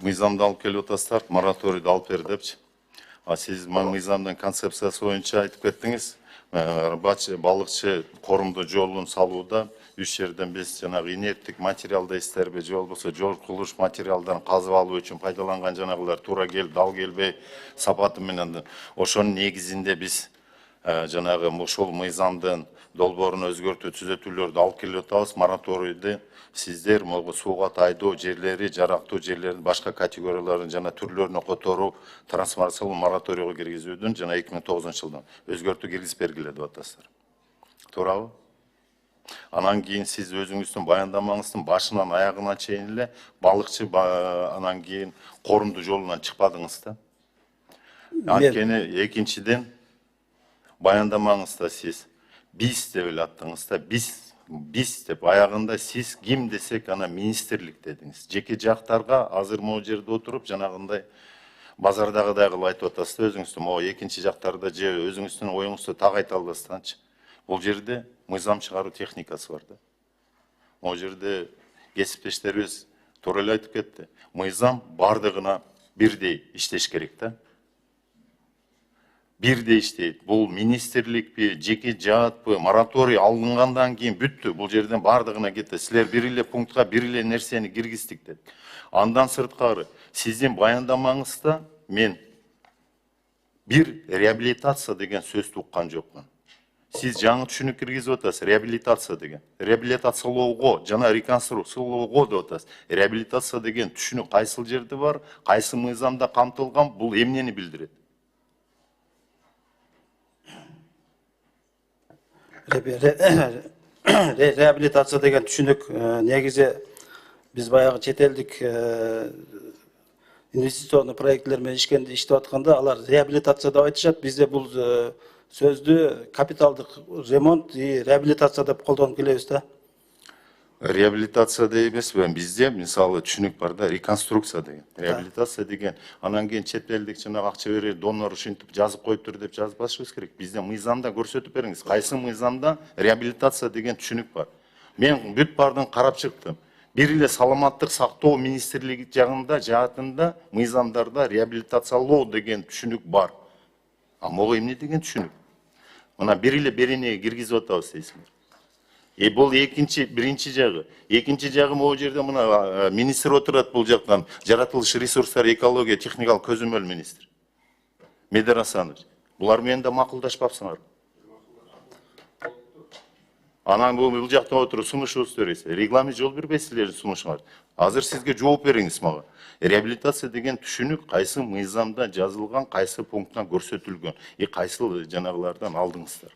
мыйзамды алып келип атасыздар, мораторийди алып бер депчи. Сиз мыйзамдын концепциясы боюнча айтып кеттиңиз. Балыкчы корумду жолун салууда 3 жерден биз жанагы инерттик материалды эстерби, же болбосо жол курулуш материалдарын казып алуу үчүн пайдаланган жанагылар туура келип, дал келбей, сапаты менен ошонун негизинде биз жанагы ошол мыйзамдын долбоорун өзгөртүү түзөтүүлөрдү алып келип атабыз. Мораторийди сиздер могу сууга тайдоо жерлери, жарактуу жерлердин башка категорияларын жана түрлөрүнө которуу трансформациялуу мораторийго киргизүүдүн жана 2009-жылдан өзгөртүү киргизип бергиле деп атасыздар. Туурабы? Анан кийин сиз өзүңүздүн баяндамаңыздын башынан аягына чейин эле балыкчы анан кийин корумду жолунан чыкпадыңыз да. Анткени экинчиден баяндамаңызда сиз биз деп эле аттыңыз да, биз деп аягында сиз ким десек ана министрлик дедиңиз. Жеке жактарга азыр могу жерде отуруп жанагындай базардагыдай кылып айтып атасыз да өзүңүздүн могу экинчи жактарда же өзүңүздүн оюңузду так айта албастанчы. Бул жерде мыйзам чыгаруу техникасы бар да. Могу жерде кесиптештерибиз туура эле айтып кетти. Мыйзам бардыгына бирдей иштеш керек да. Бирдей иштейт. Бул министрликпи, жеке жаатпы, мораторий алынгандан кийин бүттү. Бул жерден бардыгына кетти. Силер бир эле пунктка бир эле нерсени киргиздик деп. Андан сырткары сиздин баяндамаңызда мен бир реабилитация деген сөздү уккан жокмун. Сиз жаңы түшүнүк киргизип атасыз. Реабилитация деген. Реабилитациялоого жана реконструкциялоого деп атасыз. Реабилитация деген түшүнүк кайсыл жерде бар, кайсы мыйзамда камтылган, бул эмнени билдирет? Реабилитация деген түшүнүк негизи биз баягы чет элдик инвестиционный проектлер менен иштеп атканда алар реабилитация деп айтышат. Бизде бул сөздү капиталдык ремонт и реабилитация деп колдонуп келебиз да. Реабилитация деп эмеспи, бизде мисалы түшүнүк бар да, реконструкция деген. Реабилитация деген анан кийин чет элдик жанагы акча берер донор ушинтип жазып коюптур деп жазбашыбыз керек. Бизде мыйзамда көрсөтүп бериңиз. Кайсы мыйзамда реабилитация деген түшүнүк бар. Мен бүт бардын карап чыктым. Бир эле саламаттык сактоо министрлиги жагында жаатында мыйзамдарда реабилитациялоо деген түшүнүк бар. А могу эмне деген түшүнүк? Мына бир эле беренеге киргизип атабыз дейсиңер. Бул биринчи жагы. Экинчи жагы могу жерде мына министр отурат бул жактан, жаратылыш ресурстар, экология, техникалык көзөмөл министр. Медер Асанович. Булар менен да макулдашпапсыңар. Анан бул жакта отуруп сунушубузду бересиз. Регламент жол бербейт силердин сунушуңар. Азыр сизге жооп бериңиз мага. Реабилитация деген түшүнүк кайсы мыйзамда жазылган, кайсы пункттан көрсөтүлгөн, кайсы жанагылардан алдыңыздар.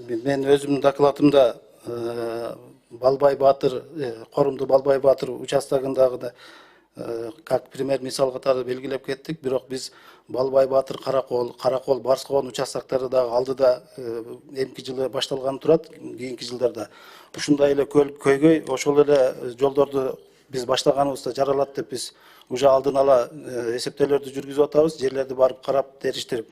Мен өзүмдүн докладымда Балбай Батыр, корумду Балбай Батыр участогундагы как пример мисал катары белгилеп кеттик. Бирок биз Балбай Батыр, Каракол, Барскоон участоктары дагы алдыда эмки жылы башталганы турат, кийинки жылдарда. Ушундай эле көйгөй, ошол эле жолдорду биз баштаганыбызда жаралат деп биз уже алдын ала эсептөөлөрдү жүргүзүп атабыз, жерлерди барып карап териштирип.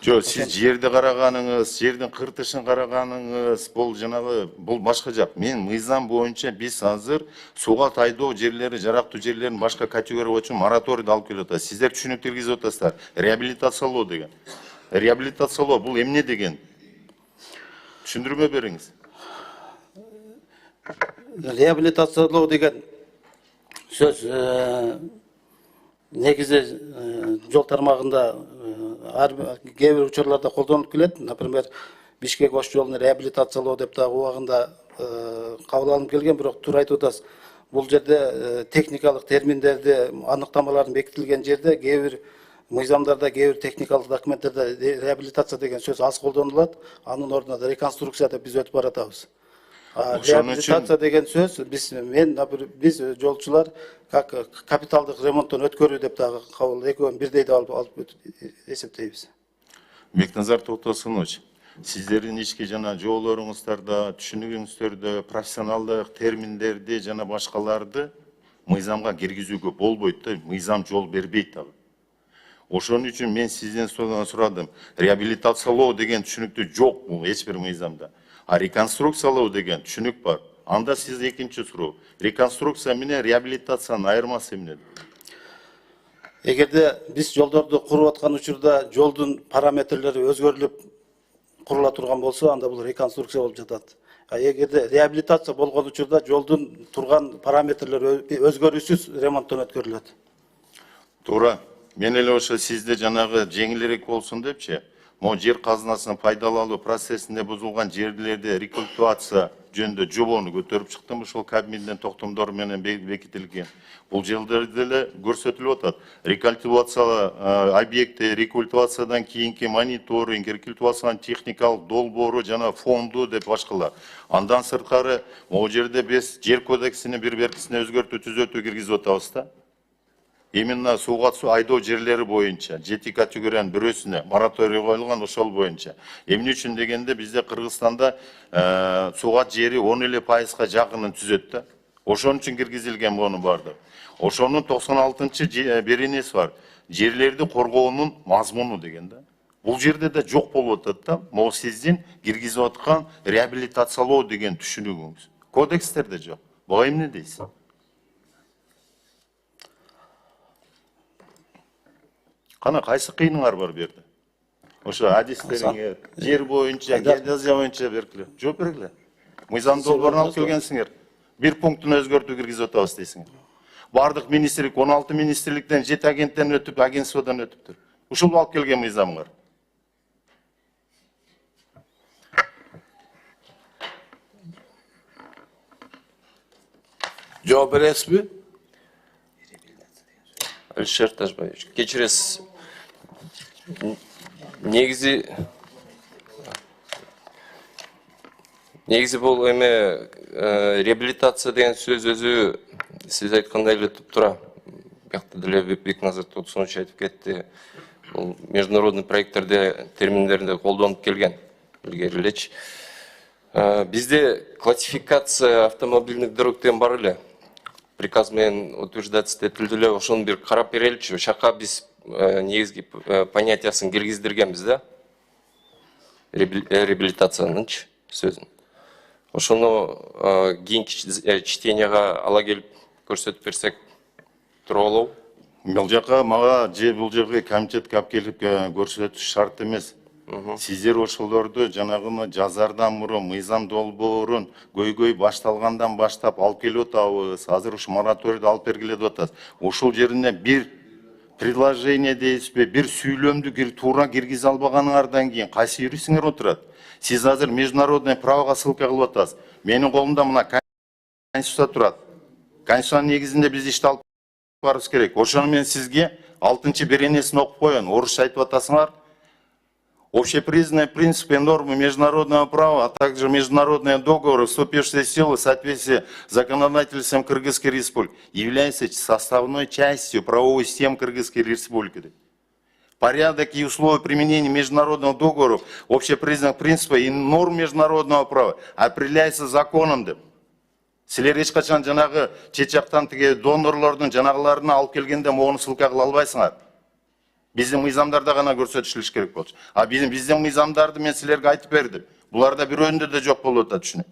Жок, сиз жерди караганыңыз, жердин кыртышын караганыңыз, бул жанагы бул башка жак. Мен мыйзам боюнча биз азыр сууга тайдоо жерлери, жарактуу жерлерин башка категория үчүн мораторийди алып келип атабыз. Сиздер түшүнүк киргизип атасыздар. Реабилитациялоо деген. Реабилитациялоо бул эмне деген? Түшүндүрмө бериңиз. Реабилитациялоо деген сөз негизи жол тармагында кээ бир учурларда колдонулуп келет. Например, Бишкек Ош жолун реабилитациялоо деп дагы убагында кабыл алынып келген, бирок туура айтып атасыз. Бул жерде техникалык терминдерди, аныктамалардын бекитилген жерде кээ бир мыйзамдарда, кээ бир техникалык документтерде реабилитация деген сөз аз колдонулат. Анын ордуна реконструкция деп биз өтүп баратабыз. Реабилитация деген сөз биз жолчулар как капиталдык ремонттон өткөрүү деп дагы кабыл экөөнүн бирдей деп алып эсептейбиз. Бекназар Токтосунович, сиздердин ички жана жоолоруңуздарда, түшүнүгүңүздөрдө профессионалдык терминдерди жана башкаларды мыйзамга киргизүүгө болбойт да, мыйзам жол бербейт дагы. Ошон үчүн мен сизден сурадым. Реабилитациялоо деген түшүнүктө жок бул эч бир мыйзамда. А реконструкциялоо деген түшүнүк бар. Анда сиз экинчи суроо. Реконструкция менен реабилитациянын айырмасы эмне? Эгерде биз жолдорду куруп аткан учурда жолдун параметрлери өзгөрүлүп курула турган болсо, анда бул реконструкция болуп жатат. А эгерде реабилитация болгон учурда жолдун турган параметрлери өзгөрүүсүз ремонттон өткөрүлөт. Туура. Мен эле ошо сизде жанагы жеңилирээк болсун депчи, могу жер казынасын пайдалануу процессинде бузулган жерлерди рекультивация жөнүндө жобону көтөрүп чыктым. Ошол Кабминдин токтомдору менен бекитилген. Бул жылдарда эле көрсөтүлүп атат. Рекультивация объекти, рекультивациядан кийинки мониторинг, рекультивациянын техникалык долбоору жана фонду деп башкалар. Андан сырткары могу жерде биз жер кодексинин бир беркисине өзгөртүү түзөтүү киргизип атабыз да. Именно сууга айдоо жерлери боюнча, 7 категориянын бирөөсүнө мораторий коюлган, ошол боюнча. Эмне үчүн дегенде бизде Кыргызстанда сууга жери 10% жакынын түзөт да. Ошон үчүн киргизилген буну бардык. Ошонун 96-чы беренеси бар. Жерлерди коргоонун мазмуну деген да. Бул жерде да жок болуп атат да. Могу сиздин киргизип аткан реабилитациялоо деген түшүнүгүңүз. Кодекстерде жок. Буга эмне дейсиз? Кана кайсы кыйыныңар бар берди? Ошо адистериңер, жер боюнча, геодезия боюнча беркиле. Жооп бергиле. Мыйзам долбоорун алып келгенсиңер. Бир пунктун өзгөртүү киргизип атабыз дейсиңер. Бардык министрлик, 16 министрликтен, 7 агенттен өтүп, агентстводан өтүптүр. Ушул алып келген мыйзамыңар. Жооп бересизби? Алишер Тажбаевич, кечиресиз. Негизи бул эме реабилитация деген сөз өзү сиз айткандай эле туптура. Биякта деле Бекназар Турсунович айтып кетти. Бул международный проекттерде терминдеринде колдонуп келген. Илгери элечи. Бизде классификация автомобильдик дорогтен бар эле. Приказ менен утверждаться этилди эле, ошону бир карап береличи. Ошака биз негизги понятиясын киргиздиргенбиз да. Реабилитациянынчы сөзүн. Ошону кийинки чтенияга ала келип көрсөтүп берсек туура болобу? Бул жака мага бул жерге комитетке алып келип көрсөтүш шарт эмес. Сиздер ошолорду жанагы жазардан мурун мыйзам долбоорун көйгөй башталгандан баштап алып келип атабыз. Азыр ушу мораторийди алып бергиле деп атасыз. Ошол жерине бир предложение дейсизби, бир сүйлөмдү туура киргизе албаганыңардан кийин кайсы юристиңер отурат? Сиз азыр международный правого ссылка кылып атасыз. Менин колумда мына конституция турат. Конституциянын негизинде биз ишти алып барыбыз керек. Ошону мен сизге 6-чы беренесин окуп коеюн. Орусча айтып атасыңар. Общепризнанные принципы и нормы международного права, а также международные договоры, вступившие в силу в соответствии с законодательством Кыргызской Республики, являются составной частью правовой системы Кыргызской Республики. Порядок и условия применения международных договоров, общепризнанных принципов и норм международного права определяются законом. Силер эч качан жанагы чет жактан тиги донорлордун жанагыларына алып келгенде могуну ссылка кыла албайсыңар. Биздин мыйзамдарда гана көрсөтүшүлүш керек болчу. А биздин мыйзамдарды мен силерге айтып бердим. Буларда бирөөндө да жок болуп атат түшүнүк.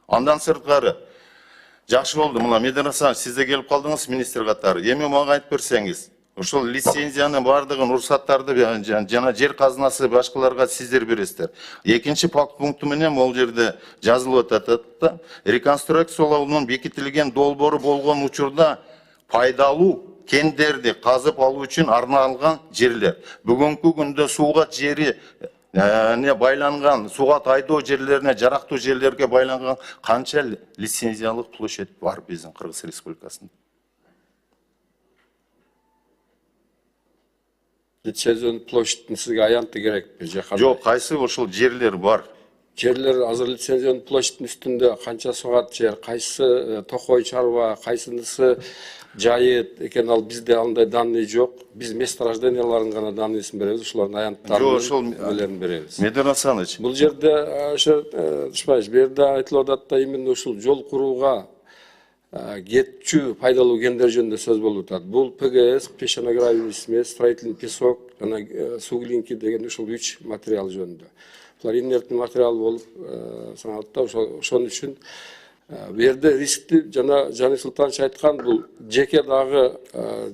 Андан сырткары жакшы болду. Мына Медерасан, сиз да келип калдыңыз министр катары. Эми мага айтып берсеңиз, ошол лицензиянын бардыгын, уруксаттарды жана жер казынасы башкаларга сиздер бересиздер. Экинчи пункту менен бул жерде жазылып атат да, реконструкциялоонун бекитилген долбоору болгон учурда пайдалуу кендерди казып алуу үчүн арналган жерлер. Бүгүнкү күндө сууга жери байланган, сууга айдоо жерлерине, жарактуу жерлерге байланган канча лицензиялык площадь бар биздин Кыргыз Республикасында? Лицензиялык площадьтын сизге аянты керекпи же кандай? Жок, кайсы ошол жерлер бар? Жерлер азыр лицензиялык площадьтын үстүндө канча согат жер, кайсы токой чарба, кайсынысы жайыт экен, ал бизде андай данный жок. Биз месторожденияларын гана данныйсын беребиз, ушулардын аянттарын беребиз. Медер Асанович, Бул жерде ошо Тышбаевич, бу жерде айтылып атат да, именно ушул жол курууга кетчү пайдалуу кендер жөнүндө сөз болуп атат. Бул ПГС, песчано-гравийный смесь, строительный песок, жана суглинки деген ушул 3 материал жөнүндө. Булар инертный материал болуп саналат да, ошон үчүн бу жерде рискти жана Жаник Султанович айткан бул жеке дагы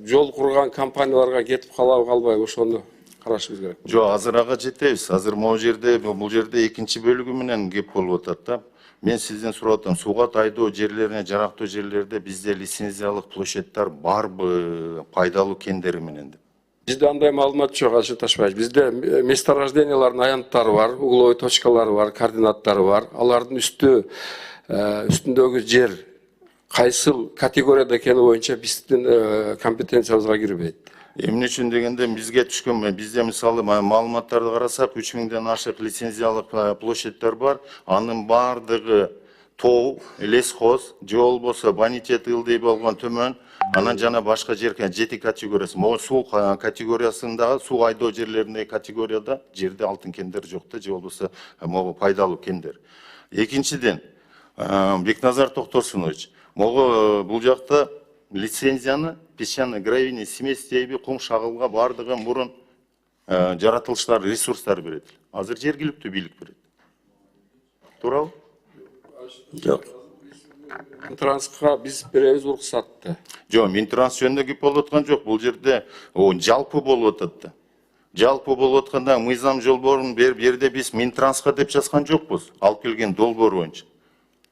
жол курган компанияларга кетип калабы калбайбы, ошону карашыбыз керек. Жок, азыр ага жетебиз. Азыр бул жерде экинчи бөлүгү менен кеп болуп атат да. Мен сизден сурап атам, сууга тайдоо жерлерине, жарактуу жерлерде бизде лицензиялык площадьтар барбы, пайдалуу кендери менен деп? Бизде андай маалымат жок, Алишер Ташбаевич. Бизде месторождениялардын аянттары бар, угловой точкалары бар, координаттары бар. Алардын үстүндөгү жер кайсыл категорияда экени боюнча биздин компетенциябызга кирбейт. Эмне үчүн дегенде бизге түшкөн, бизде мисалы маалыматтарды карасак 3000ден ашык лицензиялык площадьтар бар. Анын бардыгы тоо, лесхоз, же болбосо бонитет ылдый болгон төмөн, анан жана башка жер жети категориясы. Могу суу категориясындагы суу айдоо жерлериндеги категорияда жерде алтын кендер жок да, же болбосо могу пайдалуу кендер. Экинчиден, Бекназар Токторсунович, могу бул жакта лицензияны песчано-гравийный смесь дейби кум шагылга бардыгы мурун жаратылыштар, ресурстар берет. Азыр жергиликтүү бийлик берет. Туурабы? Жок. Минтранска биз беребиз уруксатты. Жок, Минтранс жөнүндө кеп болуп аткан жок. Бул жерде жалпы болуп атат да. Жалпы болуп атканда мыйзам жолборун бер жерде биз Минтранска деп жазган жокпуз. Алып келген долбоор боюнча.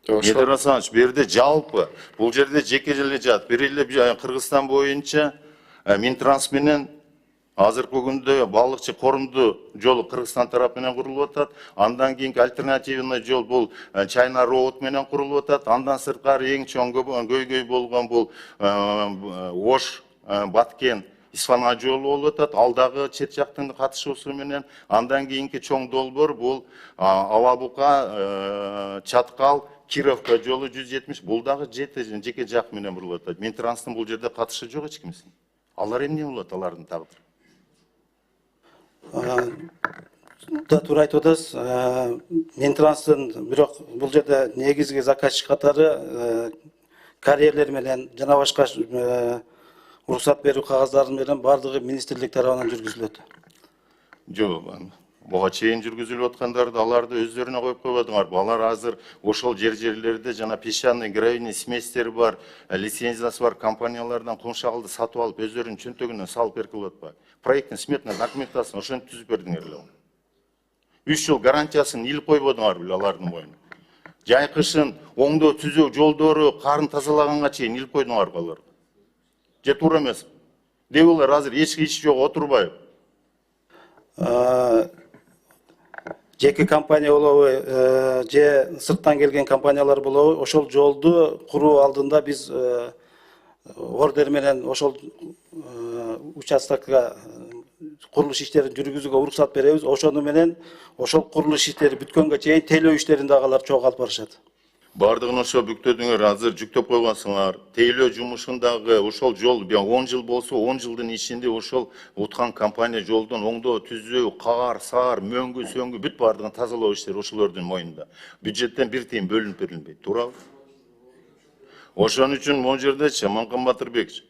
Недер Асанович, берде жалпы, бул жерде жеке желе жат. Бир эле Кыргызстан боюнча Минтранс менен азыркы күндө балыкчы корумду жолу Кыргызстан тарапы менен курулуп атат. Андан кийинки альтернативный жол бул Чайна роуд менен курулуп атат. Андан сырткары эң чоң көйгөй болгон бул Ош, Баткен, Исфана жолу болуп атат. Алдагы чет жактын катышуусу менен андан кийинки чоң долбоор бул Алабука, Чаткал, Кировка жолу 170, бул дагы жеке жак менен бурулуп атат. Минтранстын бул жерде катышы жок эч кимисин. Алар эмне болот, алардын тагдыры? Да, туура айтып атасыз. Минтранстын бирок бул жерде негизги заказчик катары карьерлер менен жана башка уруксат берүү кагаздары менен бардыгы министрлик тарабынан жүргүзүлөт. Жок, буга чейин жүргүзүлүп аткандарды аларды өздөрүнө коюп койбодуңар. Алар азыр ошол жерлерде жана песчаный гравийный сместер бар, лицензиясы бар компаниялардан кум шагылды сатып алып өздөрүнүн чөнтөгүнөн салып берип атпайбы? Проектин сметный документациясын ошентип түзүп бердиңер эле. 3 жыл гарантиясын илип койбодуңар беле алардын боюна. Жай кышын оңдоо түзөө жолдору карын тазалаганга чейин илип койдуңар аларга. Же туура эмес? Дебилер азыр эч иш жок отурбайбы? Жеке компания болобу, же сырттан келген компаниялар болобу, ошол жолду куруу алдында биз ордер менен ошол участокко курулуш иштерин жүргүзүүгө уруксат беребиз. Ошону менен ошол курулуш иштери бүткөнгө чейин тейлөө иштерин дагы алар чогуу алып барышат. Бардыгын ошо бүктөдүңөр, азыр жүктөп койгонсуңар. Тейлөө жумушундагы ошол жол 10 жыл болсо, 10 жылдын ичинде ошол уткан компания жолдон оңдоо, түзөө, кар, саар, мөңгү, сөңгү бүт бардыгын тазалоо иштери ошолордун моюнда. Бюджеттен бир тиын бөлүнүп берилбейт, туурабы? Ошон үчүн могу жерде Манкан Батырбекович,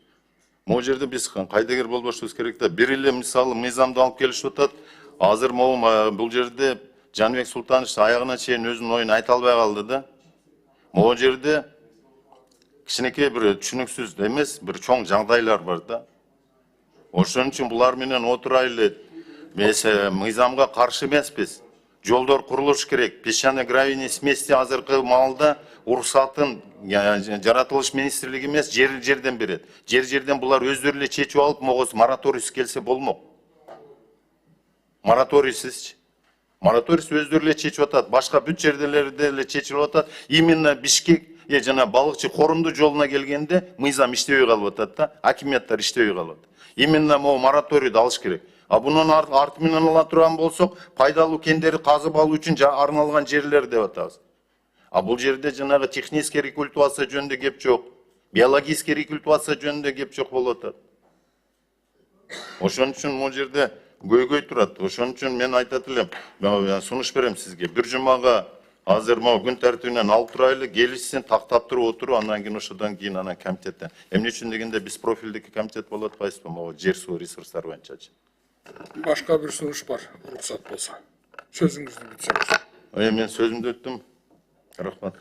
могу жерде биз кайдыгер болбошубуз керек да. Бир эле мисалы мыйзамды алып келишип атат. Азыр могу бул жерде Жанбек Султанович аягына чейин өзүнүн оюн айта албай калды да. Могу жерде кичинекей бир түшүнүксүз эмес, бир чоң жагдайлар бар да. Ошон үчүн булар менен отурайлы. Биз мыйзамга каршы эмеспиз. Жолдор курулуш керек. Песчано-гравийный смести азыркы маалда уруксатын жаратылыш министрлиги эмес, жерден берет. Жерден булар өздөрү эле чечип алып, могус мораторийсиз келсе болмок. Мораторийсизчи. Мораторийс өздөрү эле чечип атат. Башка бүт жерлерде эле чечилип атат. Именно Бишкек жана балыкчы корумду жолуна келгенде мыйзам иштебей калып атат да, акиметтер иштебей калат. Именно могу мораторийди алыш керек. А бунун арты менен ала турган болсок, пайдалуу кендери казып алуу үчүн арналган жерлер деп атабыз. А бул жерде жанагы технический рекультивация жөнүндө кеп жок. Биологический рекультивация жөнүндө кеп жок болуп атат. Ошон үчүн могу жерде көйгөй турат. Ошон үчүн мен айтат элем, сунуш берем сизге. Бир жумага Азыр могу күн тартибинен алып турайлы, келишсин, тактап туруп отуруп, андан кийин ошодон кийин анан комитеттен. Эмне үчүн дегенде биз профилдик комитет болот атпайсызбы, могу жер суу ресурстары боюнчачы. Башка бир сунуш бар, уруксат болсо. Сөзүңүздү бүтсөңүз. Мен сөзүмдү өттүм. Рахмат.